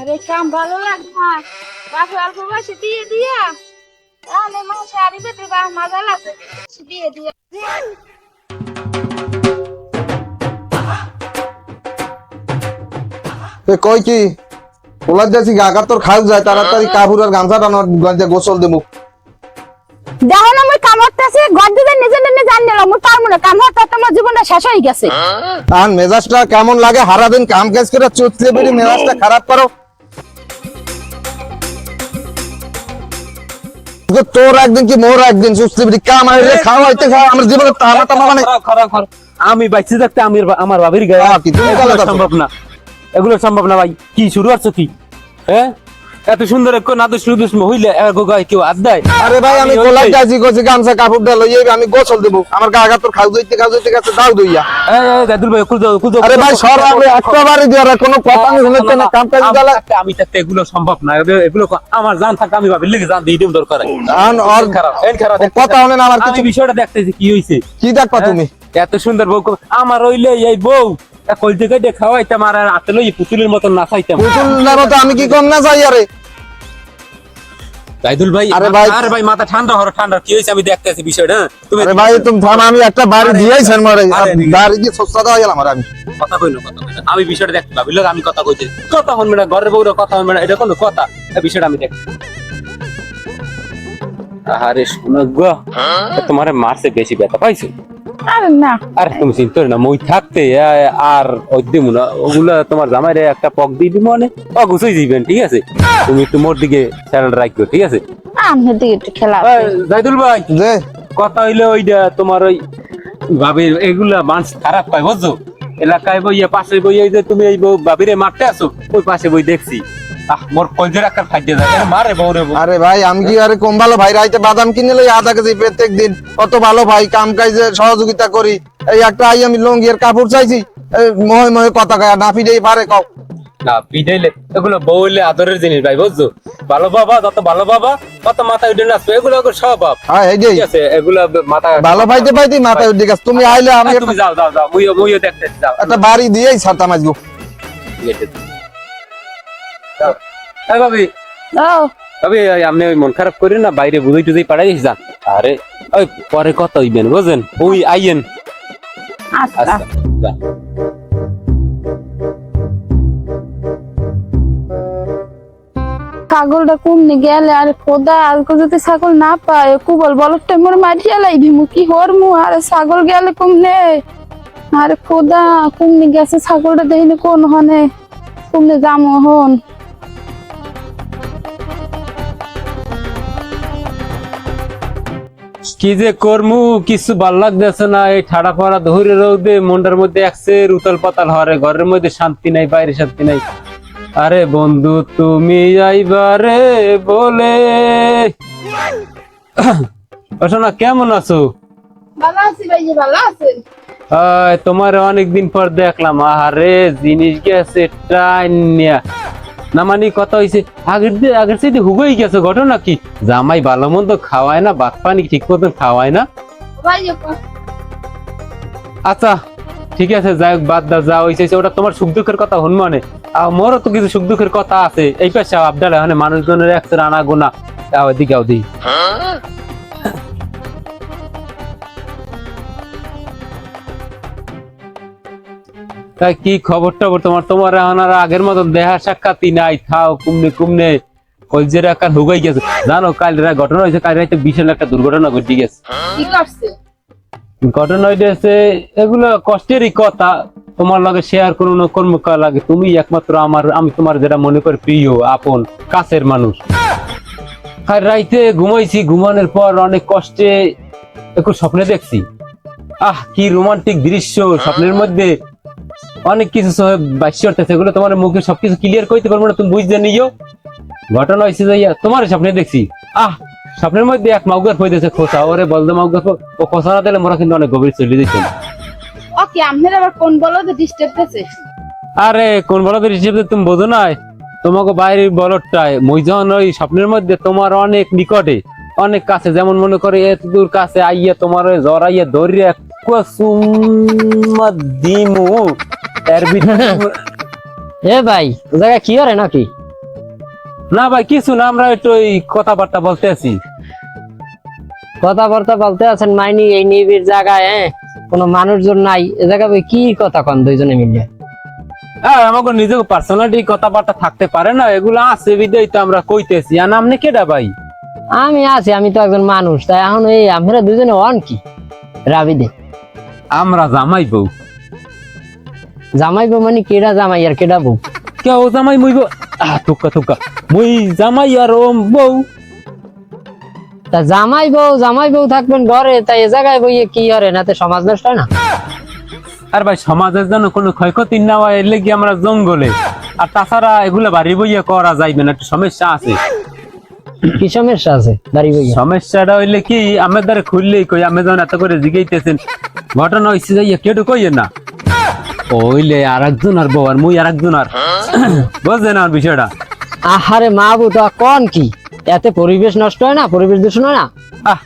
আরে কাম ভালো লাগে না, বাপু অল্প বয়সে দিয়ে দিয়া তাহলে মা শাড়ি পেতে বা মজা লাগে দিয়ে দিয়া। কই কি ওলা যাচ্ছি গাকা তোর খাও যায় তাড়াতাড়ি কাপড় আর গামছা টানো গঞ্জে গোসল দেবো। দেখো না মই কাম করতেছি, ঘর দিতে নিজে নিজে জান নিলাম মই পারবো না, কাম হতে তোমার জীবনটা শেষ হয়ে গেছে। আর মেজাজটা কেমন লাগে হারা দিন কাম কাজ করে চুতলে বেরি মেজাজটা খারাপ করো। তোর একদিন কি মোর একদিন চুতলে বেরি কাম আইলে খাওয়াইতে খাওয়া আমার জীবনে তামা তামা মানে আমি বাইচে থাকতে আমি আমার বাবির গায়ে কি তুমি এগুলো কথা সম্ভব না, এগুলো সম্ভব না ভাই। কি শুরু করছো কি? হ্যাঁ এত সুন্দর এক নাদুস রুদুস হইলে এগো গায় কেউ হাত দেয়? আরে ভাই আমি গোলাপ যাচ্ছি কইছি গামছা কাপড় দে লই আমি গোসল দেবো। আমার গাগা তোর খাও যাইতে গেছে দাও দইয়া। এই দাদুল ভাই কুল দাও কুল দাও। আরে ভাই সর আমি একটা বাড়ি দিয়া কোনো কথা নেই হইছে না কাম কাজ দালা। আমি থাকতে এগুলো সম্ভব না, এগুলো আমার জান থাকতে আমি ভাবির লেগে জান দিই দরকার। আন আর খারাপ এন খারাপ কথা হলে না আমার আমি কিছু বিষয়টা দেখতেছি কি হইছে। কি দেখবা তুমি? এত সুন্দর বউ আমার হইলে এই বউ কল থেকে খাওয়াইতাম আর হাতে লই পুতুলের মতন নাচাইতাম। পুতুলের মতো আমি কি কম না যাই আরে রাইদুল ভাই। আরে ভাই মাথা ঠান্ডা হলো, ঠান্ডা কি হইছে আমি দেখতেছি বিষয়টা। তুমি আরে ভাই তুমি থাম, আমি একটা বাড়ি দিয়েছেন মারে বাড়ি দিয়ে সস্তা দেওয়া গেলাম আর আমি কথা কই না, কথা কই না। আমি বিষয়টা দেখতে ভাবিল আমি কথা কইতে কথা হন না, ঘরের বউরা কথা হন না, এটা কোন কথা? এই বিষয়টা আমি দেখতে। আরে শোনো গো, তোমারে মারছে বেশি ব্যথা পাইছো? আরে না আরে তুমি চিন্তা না, মই থাকতে আর ওই দিমু না, ওগুলা তোমার জামাইরে একটা পক দিয়ে দিব মানে অগুছই দিবেন, ঠিক আছে? তুমি একটু মোর দিকে স্যালাড রাখো, ঠিক আছে? আমি দিকে একটু খেলা জাইদুল ভাই যে কথা হইলো ওইটা তোমার ওই ভাবির এগুলা মানুষ খারাপ পায় বুঝছো? এলাকায় বইয়া পাশে বইয়া যে তুমি এই ভাবিরে মারতে আসো, ওই পাশে বই দেখছি মোর কলজের আকার খাইতে যায় মারে বউরে। আরে ভাই আমি কি আরে কম ভালো ভাই রাইতে বাদাম কিনে লই আধা কেজি প্রত্যেক দিন, কত ভালো ভাই কাম কাজে সহযোগিতা করি। এই একটা আই আমি লঙ্গির কাপড় চাইছি মহে মহে কথা কয় না ফিরেই পারে কও না পিটাইলে এগুলো বউলে আদরের জিনিস ভাই বুঝছো? ভালো বাবা যত ভালো বাবা কত মাথা উঠে নাচবে, এগুলো সব বাপ। হ্যাঁ এইটাই ঠিক আছে, এগুলো মাথা ভালো পাইতে পাইতে মাথায় উঠে গেছে। তুমি আইলে আমি তুমি যাও যাও যাও, মুইও দেখতে যাও। একটা বাড়ি দিয়েই ছাড়তাম আজগো। এই ভাবি ভাবি আপনি ওই মন খারাপ করেন না, বাইরে বুঝাই টুজাই পাঠাই যান। আরে ওই পরে কথা হইবেন বুঝেন, ওই আইয়েন। আচ্ছা আচ্ছা যা। ছাগলটা কমনে গেলে আরে খোদা আজকে যদি ছাগল না পায় কুবল বলটা মোর মারিয়া লাইবি মু কি হরমু। আরে ছাগল গেলে কমনে, আরে খোদা কমনে গেছে ছাগলটা দেখিনে কোন হনে কমনে যামু হন। কি যে করমু কিছু ভাল লাগতেছে না, এই ঠাড়া ফাড়া ধরে রোদে মনটার মধ্যে একসে উতাল পাতাল হরে, ঘরের মধ্যে শান্তি নাই, বাইরে শান্তি নাই। আরে বন্ধু তুমি আইবারে বলে। শোনা কেমন আছো? ভালো আছি ভাইজি, ভালো আছেন? তোমার অনেকদিন পর দেখলাম। আরে জিনিস গেছে টাইনিয়া না, মানে কথা হয়েছে আগের চাইতে হুগই গেছে। ঘটনা কি? জামাই ভালো মন্দ খাওয়ায় না, ভাত পানি ঠিক মতন খাওয়ায় না। আচ্ছা ঠিক আছে, যাই হোক বাদ দাও, যা হয়েছে ওটা তোমার সুখ দুঃখের কথা হন মানে। মোরও তো কিছু সুখ দুঃখের কথা আছে। এই পাশে আবদাল এখানে মানুষজনের একশো আনা গোনা ওদিকে ওদিকে। তাই কি খবর টবর তোমার? তোমার এখন আর আগের মতন দেখা সাক্ষাৎই নাই, খাও কুমনে কুমনে কলজের আকার হুগাই গেছে। জানো কাল ঘটনা হয়েছে, কাল রাতে বিশাল একটা দুর্ঘটনা ঘটে গেছে। ঘটনা হইতেছে এগুলো কষ্টেরই কথা, তোমার লগে শেয়ার করুন কর্মকার লাগে। তুমি একমাত্র আমার, আমি তোমার যেটা মনে করি প্রিয় আপন কাছের মানুষ। আর রাইতে ঘুমাইছি, ঘুমানোর পর অনেক কষ্টে একটু স্বপ্নে দেখছি। কি রোমান্টিক দৃশ্য স্বপ্নের মধ্যে, অনেক কিছু বাস্য করতেছে। এগুলো তোমার মুখে সবকিছু ক্লিয়ার করতে পারবো না, তুমি বুঝতে নিও। ঘটনা হয়েছে যে তোমার স্বপ্নে দেখছি স্বপ্নের মধ্যে এক মাউগার পইতেছে খোসা, ওরে বলতে মাউগার ও খোসা না দিলে মোরা কিন্তু অনেক গভীর চলে যেত। ওকে আপনার আবার কোন বলদে ডিস্টার্ব করছে? আরে কোন বলদের হিসেবে তুমি বোঝো না, তোমাকে বাইরের বলদটাই মই যখন ওই স্বপ্নের মধ্যে তোমার অনেক নিকটে অনেক কাছে, যেমন মনে করে এত দূর কাছে আইয়া তোমার জড়াইয়া ধরিয়া এ ভাই জায়গা কি করে নাকি? না ভাই কিছু না, আমরা একটু ওই কথাবার্তা বলতে আছি। কথাবার্তা বলতে আছেন মাইনি এই নিবিড় জায়গায়, হ্যাঁ কোনো মানুষজন নাই এ জায়গায় ভাই কি কথা কন দুইজনে মিলে? হ্যাঁ আমাকে নিজের পার্সোনালিটি কথাবার্তা থাকতে পারে না, এগুলো আছে বিদেই তো আমরা কইতেছি। আর নাম কেডা ভাই? আমি আছি, আমি তো একজন মানুষ, তাই এখন এই আমরা দুজনে অন কি রাবি দে আমরা জামাই বউ। জামাই বউ মানে কেডা জামাই আর কেডা বউ? কেউ জামাই মুই বউ, থুকা থুকা, মুই জামাই আর ও বউ। তা জামাই বউ থাকবেন ঘরে, তাই এ জায়গায় বইয়ে কি হরে নাতে সমাজ নষ্ট হয় না? আর ভাই সমাজের জন্য কোনো ক্ষয়ক্ষতি না হয় এর লেগে আমরা জঙ্গলে। আর তাছাড়া এগুলো বাড়ি বইয়া করা যাইবে না, একটু সমস্যা আছে। কি সমস্যা আছে বাড়ি বইয়ে? সমস্যাটা হইলে কি, আমার দ্বারা খুললেই কই, আমি যখন এত করে জিগাইতেছেন, ঘটনা হয়েছে যাইয়া কেটু কইয়ে না ওইলে আর একজন আর বউ আর মুই আর একজন আর বুঝলেন আমার বিষয়টা? আহারে মাহবু তো কোন কি এতে পরিবেশ নষ্ট হয় না, পরিবেশ দূষণ হয় না? আহ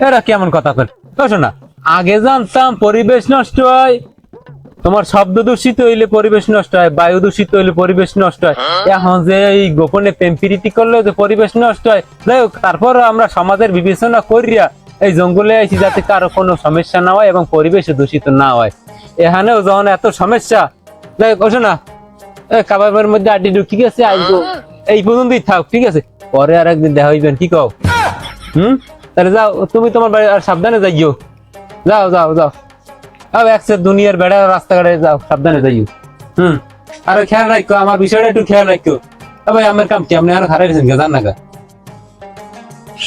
এরা কেমন কথা কর না। আগে জানতাম পরিবেশ নষ্ট হয়, তোমার শব্দ দূষিত হইলে পরিবেশ নষ্ট হয়, বায়ু দূষিত হইলে পরিবেশ নষ্ট হয়। এখন যে এই গোপনে প্রেম প্রীতি করলেও যে পরিবেশ নষ্ট হয়। যাই হোক, তারপর আমরা সমাজের বিবেচনা করিয়া এই জঙ্গলে আইছি যাতে কারো কোনো সমস্যা না হয় এবং পরিবেশ দূষিত না হয়। এখানেও যখন এত সমস্যা, যাই হোক ওঠো না, কাবাবের মধ্যে আড্ডি ঢুকি গেছে, আসবো এই পর্যন্তই থাক, ঠিক আছে? পরে আর একদিন দেখা হইবেন, কি কও? তাহলে যাও, তুমি তোমার বাড়ি আর সাবধানে যাইও। যাও যাও যাও, একসাথে দুনিয়ার বেড়া রাস্তাঘাটে যাও, সাবধানে যাইও। আর খেয়াল রাখো, আমার বিষয়টা একটু খেয়াল রাখো। ভাই আমার কাম কি, আপনি আর হারাই গেছেন জান না?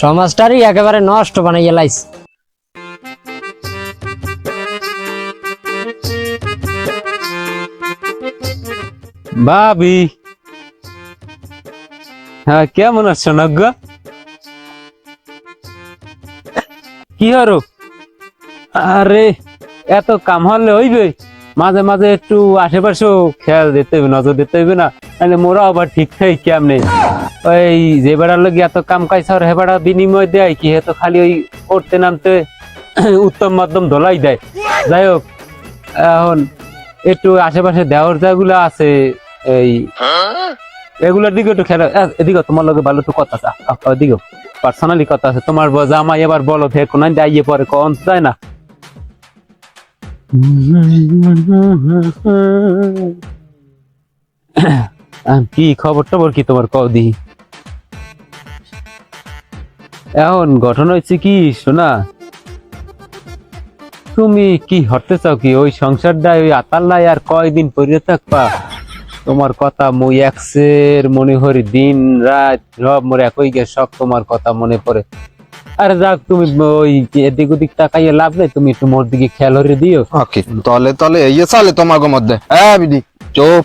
সমাজটারই একেবারে নষ্ট বানাইয়া লাইছে। ভাবি, হ্যাঁ কেমন আছো নগ্গা? কি হরো? আরে এত কাম হলে হইবে, মাঝে মাঝে একটু আশেপাশেও খেয়াল দিতে হইবে, নজর দিতে হইবে না? তাহলে মোরা আবার ঠিক থাকি কেমনে? ওই যে বেড়ার লোক এত কাম কাজ আর হেবাড়া বিনিময় দেয় কি, হে তো খালি ওই করতে নামতে উত্তম মাধ্যম ধোলাই দেয়। যাই হোক, এখন একটু আশেপাশে দেওয়ার জায়গাগুলো আছে, এই এগুলোর দিকে একটু খেয়াল। এদিকে তোমার লোকে ভালো তো কথা আছে, ওদিকে পার্সোনালি কথা আছে। তোমার জামাই এবার বলো ফের কোন আইয়ে পরে কন যায় না? কি খবর টবর কি তোমার কদি? এখন ঘটনা হয়েছে কি শোনা, তুমি কি হরতে চাও কি? ওই সংসারটাই ওই আতাল্লাই আর কয়দিন পরে থাকবা? তোমার কথা মুই একসের মনে করি, দিন রাত সব মোর একই গে, সব তোমার কথা মনে পড়ে। আরে যাক, তুমি ওই এদিক ওদিক তাকাইয়ে লাভ নেই, তুমি একটু মোর দিকে খেয়াল হরে দিও। ওকে, তলে তলে এই চলে তোমাকে মধ্যে। হ্যাঁ বিধি চুপ।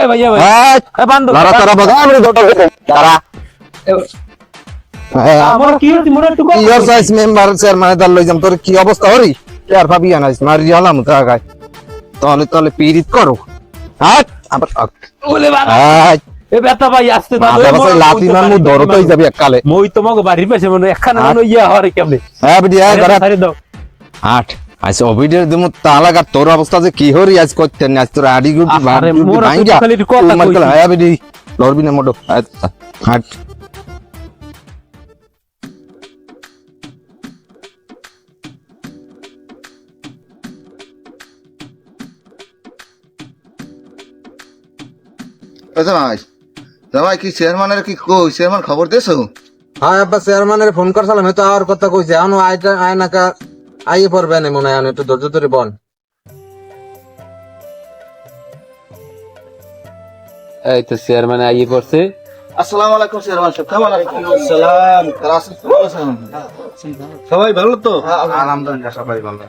এ ভাইয়া ভাই, এ বান্দর তারা তারা বাধা আমি দুটো তারা আমার কি হইছে মোর একটু কথা ইয়ার সাইজ মেম্বার চেয়ারম্যান দাল লইজাম, তোর কি অবস্থা হরি? আর ভাবি আনাইস মারি হলাম তাগায়। তলে তলে পীড়িত করো। হাট আবার ওলে বাবা, হাট এ বেটা ভাই আসতে দাও, মাথা পাশে লাথি মারমু দরদ হই যাবে এককালে। মই তোমাকে বাড়ির পাশে মনে একখানা মনে ইয়া হরে কেমনে? হ্যাঁ বিধি হ্যাঁ ধরা ছাড়ি দাও। হাট আইছে অভিডের দিমু তালা কাট। তোর অবস্থা যে কি হরি আজ করতেন আজ তোর আড়ি গুটি আরে বাড়ি মোরা তো ভাঙ্গা খালি কথা কইছি। হ্যাঁ বিধি লড়বি না মোটো। হাট জামাই কি চেয়ারম্যানের কি কই, চেয়ারম্যান খবর দিয়েছো? হ্যাঁ আব্বা চেয়ারম্যানের ফোন করছিলাম, তো আর কথা কইছে এখন আয় নাকা আইয়ে পড়বে না মনে হয়, একটু ধৈর্য ধরে বল। এই তো চেয়ারম্যান আইয়ে পড়ছে। আসসালামু আলাইকুম চেয়ারম্যান সাহেব, কেমন আছেন? সালাম, সবাই ভালো তো? আলহামদুলিল্লাহ সবাই ভালো।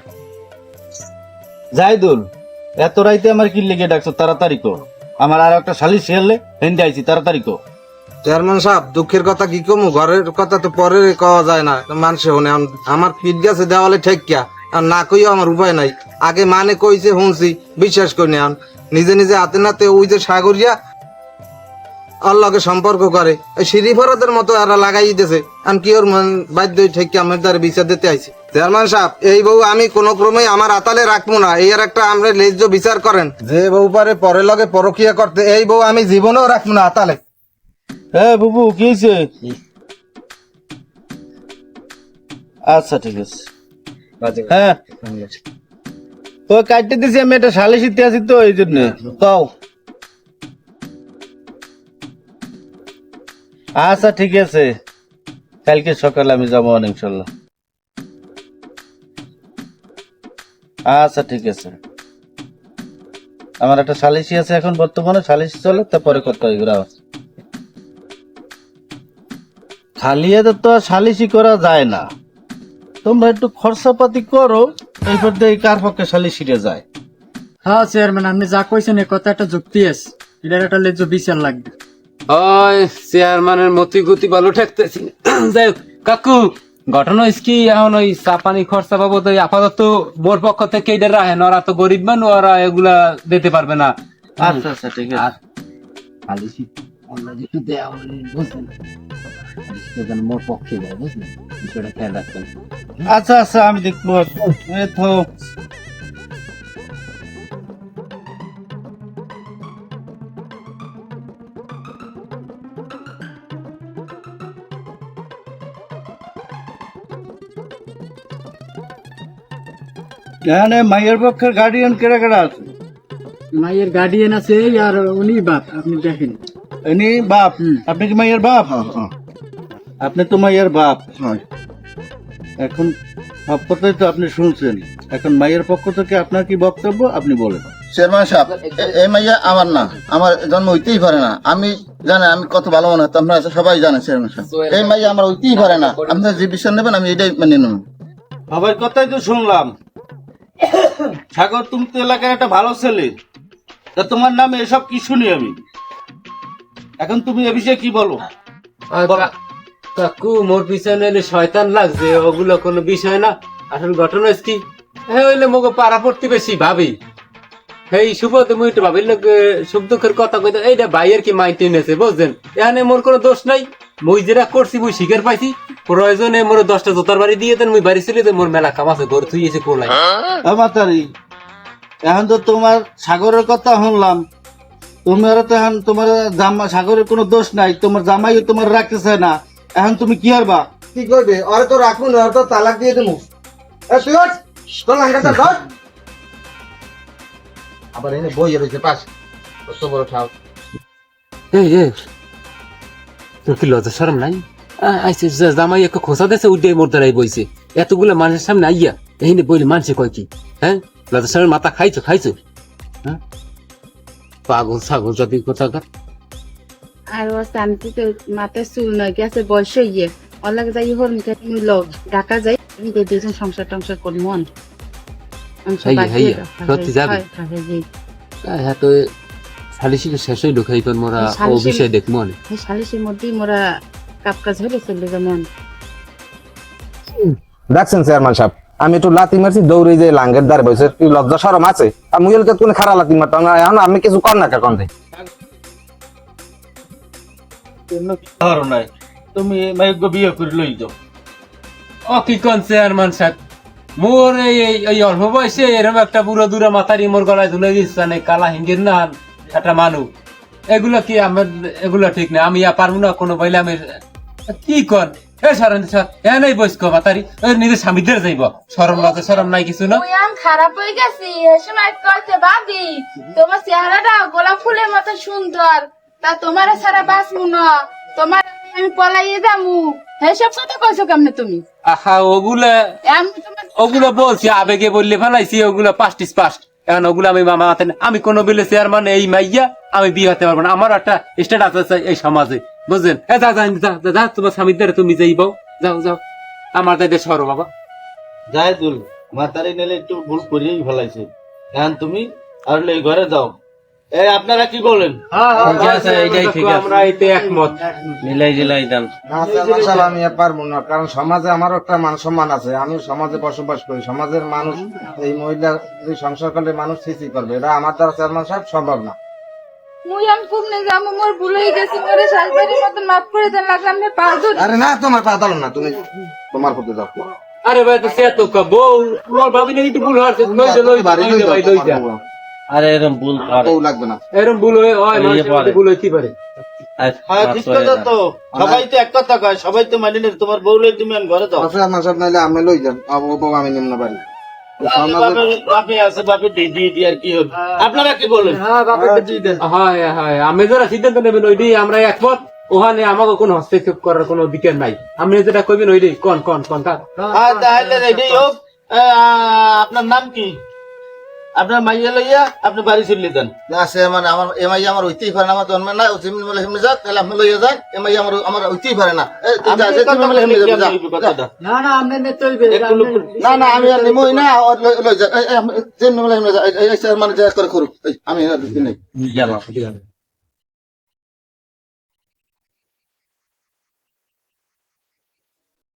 জাহিদুল, এত রাইতে আমার কি লেগে ডাকছো? তাড়াতাড়ি কর, আমার আর একটা শালিশ শেয়ারলে হেন্ডে আইছি, তাড়াতাড়ি কর। চেয়ারম্যান সাহেব দুঃখের কথা কি কমু, ঘরের কথা তো পরে কওয়া যায় না, মানুষে শুনে। আমার ফিট গেছে দেওয়ালে ঠেকিয়া, আর না কইও আমার উপায় নাই। আগে মানে কইছে শুনছি, বিশ্বাস করি না। নিজে নিজে হাতে নাতে ওই যে সাগরিয়া আর লগে সম্পর্ক করে এই সিঁড়িফরদের মতো এরা লাগাই দিতেছে আমি কি ওর বাধ্য ঠিক আমার দ্বারা বিচার দিতে আইছি চেয়ারম্যান সাহেব এই বউ আমি কোনো ক্রমেই আমার আতালে রাখবো না এই আর একটা আমরা লেজ্জ বিচার করেন যে বউ পারে পরে লগে পরকিয়া করতে এই বউ আমি জীবনেও রাখবো না আতালে। হ্যাঁ বুবু কি হয়েছে? আচ্ছা ঠিক আছে। হ্যাঁ তো কাটতে দিছি আমি একটা সালিশিতে আছি তো এই জন্য কও। আচ্ছা ঠিক আছে কালকে সকালে আমি যাবো ইনশাল্লাহ। আচ্ছা ঠিক আছে আমার একটা সালিশি আছে এখন বর্তমানে সালিশি চলে তারপরে কত এগুলো খালি হাতে তো আর সালিশি করা যায় না, তোমরা একটু খরচাপাতি করো এরপর দিয়ে কার পক্ষে সালিশিটা যায়। হ্যাঁ চেয়ারম্যান আপনি যা কইছেন এই কথা একটা যুক্তি আছে, এটার একটা লেজ্জ বিচার লাগবে। ওই চেয়ারম্যানের মতি গতি ভালো ঠেকতেছি না। যাই হোক কাকু ঘটনা হয়েছে কি এখন ওই চা পানি খরচা বাবদ ওই আপাতত মোর পক্ষ থেকে এটা রাখেন, ওরা তো গরিব মানুষ, ওরা এগুলা দিতে পারবে না। আচ্ছা আচ্ছা ঠিক আছে। আর খালি অন্য কিছু দেওয়া বুঝলেন যেন মোর পক্ষে যায় বুঝলেন, বিষয়টা খেয়াল রাখবেন। আচ্ছা আচ্ছা আমি দেখবো। এই তো এখানে মাইয়ের পক্ষের গার্ডিয়ান কেরা কেরা আছে? মায়ের গার্ডিয়ান আছে আর উনি বাপ, আপনি দেখেন। ইনি বাপ, আপনি কি মাইয়ের বাপ? আপনি তো মাইয়ের বাপ। এখন সব কথাই তো আপনি শুনছেন, এখন মাইয়ের পক্ষ থেকে আপনার কি বক্তব্য আপনি বলেন। চেয়ারম্যান সাহেব এই মাইয়া আমার না, আমার জন্ম হইতেই পারে না। আমি জানেন আমি কত ভালো মনে হয়, আপনারা সবাই জানেন চেয়ারম্যান সাহেব এই মাইয়া আমার হইতেই পারে না। আপনার যে বিচার নেবেন আমি এটাই মেনে নেব। সবার কথাই তো শুনলাম। সাগর তুমি তো এলাকার একটা ভালো ছেলে, তা তোমার নামে এসব কি শুনি আমি, এখন তুমি এ বিষয়ে কি বলো? কাকু মোর পিছনে এলে শয়তান লাগছে, ওগুলো কোনো বিষয় না। আসল ঘটনা হচ্ছে কি হ্যাঁ হইলে মোকে পাড়া পড়তে বেশি ভাবি এই সুপথে মুই একটু ভাবির লোক সুখ দুঃখের কথা কইতে এইটা ভাইয়ের কি মাইন্ড এনেছে বুঝছেন। এখানে মোর কোনো দোষ নাই, মুই যেটা করছি মুই শিকার পাইছি। প্রয়োজনে মোর 10টা জোতার বাড়ি দিয়ে দেন, মুই বাড়ি ছিল মোর মেলা কাম আছে, ঘর থুই এসে কোলাই। মাতারি এখন তো তোমার সাগরের কথা শুনলাম, তোমার তো এখন তোমার সাগরের কোনো দোষ নাই, তোমার জামাই তোমার রাখতেছে না, এখন তুমি কি হারবা? কি করবে ওরা তো রাখুন, ওরা তো তালাক দিয়ে দেবো। তুই ওঠ, তোর লাঙ্গাটা ধর। আবার এনে বই রয়েছে পাশ কত বড় ঠাও। এই তোর কি লজ্জা শরম নাই? আইসে জামাই একটা খোঁচা দিয়েছে উঠে মোর দ্বারাই বইছে, এতগুলো মানুষের সামনে আইয়া এইনে বইলে মানুষে কয় কি? হ্যাঁ লজ্জা শরম মাথা খাইছো হ্যাঁ পাগল ছাগল যদি কোথাকার। আর ও শান্তি তো মাথায় চুল নয় গেছে বয়স ইয়ে অলাগ যাই হল মুই লোক ঢাকা যাই দুজন সংসার টংসার করি মন সত্যি যাবে হ্যাঁ তো সালিশি শেষ হইলো খাইবেন মোরা ও বিষয় দেখবো অনেক সালিশের মধ্যেই মোরা কাপ কাজ হলে চললে যেমন। দেখছেন চেয়ারম্যান সাহেব আমি একটু লাতি মারছি দৌড়ে যে লাঙ্গের দ্বারে বসে কি লজ্জা শরম আছে? আর মুইলকে কোন খারাপ লাতি মারতাম না, এখন আমি কিছু কর না কেন দেয় নাই তুমি মাইগ্য বিয়ে করে লই যাও। ও কি কোন চেয়ারম্যান সাহেব মোর এই অল্প বয়সে এরকম একটা বুড়ো দূরে মাথারি মোর গলায় ঝুলে দিচ্ছে না, কালা হিঙ্গের না একটা মানুষ, এগুলো কি আমার এগুলো ঠিক না। আমি পারবো না কোনো বইলে আমি কি কর নাই বয়স্ক মাতারি নিজের স্বামীদের যাইব সরম লাগে সরম নাই কিছু না। খারাপ হয়ে গেছি সময় কইতে ভাবি তোমার চেহারাটা গোলাপ ফুলের মতো সুন্দর, তা তোমার সারা বাঁচবো না, তোমার আমি পলাইয়ে যাবো, এইসব কথা কইছো কেমনে তুমি? আহা ওগুলা বলছি আবেগে বললে ফেলাইছি, ওগুলা পাস্ট এখন ওগুলো আমি মামা হাতে আমি কোনো বিলে চেয়ারম্যান এই মাইয়া আমি বিয়ে হতে পারবো না, আমার একটা স্ট্যাটাস আছে এই সমাজে বুঝলেন। যা তোমার স্বামীর দ্বারা তুমি যাইব, যাও আমার দায়িত্ব সরো বাবা। যাই দুল মাতারি নিলে একটু ভুল করিয়েই ফেলাইছে, এখন তুমি আর এই ঘরে যাও। এই আপনারা কি বলেন? আমরা এতে একমত মিলাই জিলাই দেন। আমি পারবো না, কারণ সমাজে আমারও একটা মান সম্মান আছে, আমি সমাজে বসবাস করি, সমাজের মানুষ এই মহিলা সংসার করলে মানুষ ছিচি করবে, এটা আমার দ্বারা চেয়ারম্যান সাহেব সম্ভব না। মুই আমি কুমনে যাবো, মোর ভুল হয়ে গেছে, মোরে শাশুড়ির মতন মাফ করে দেন, লাগলে আমি পা ধরি। আরে না, তোমার পা দাও না, তুমি তোমার পথে যাও। আরে ভাই তো সে তো বউ তোমার ভাবি নাকি একটু ভুল হয়েছে বাড়ি লই ভাই যাও, লই যা আরে এরকম ভুল বউ লাগবে না। এরকম ভুল হয় মানুষের মধ্যে ভুল হইতে পারে। হ্যাঁ ঠিক কথা তো, সবাই তো এক কথা কয়, সবাই তো মানি না। তোমার বউ লই তুমি ঘরে যাও। আচ্ছা আমার সব নাইলে আমি লই যান, বউ আমি নিম্ন বাড়ি। বাপে আছে, বাপে দিয়ে আর কি হবে। আপনারা কি বলেন? হ্যাঁ বাবা দিয়ে দেন। হ্যাঁ হ্যাঁ, আমি যারা সিদ্ধান্ত নেবেন ওইটাই আমরা একমত। ওখানে আমাকে কোনো হস্তক্ষেপ করার কোনো অধিকার নাই। আপনি যেটা কইবেন ওইটাই কোন কোন কোন তাহলে এটাই হোক। আপনার নাম কি? আপনার মাইয়া লইয়া আপনি বাড়ি চলে যান। না সে মানে আমার এমআই আমার হইতেই পারে না, আমার জন্মে না, যেমনি বলে সেমনি যাক, তাহলে আপনি লইয়া যান। এমআই আমার আমার হইতেই পারে না। তুই যা, যে তুমি বলে সেমনি যাবে, যা। না না আপনি নিতে হইবে। না না আমি আর নিমই না, লই যা, যেমনি বলে সেমনি যা। এই মানে যা করে করুক, আমি আর দিন নাই।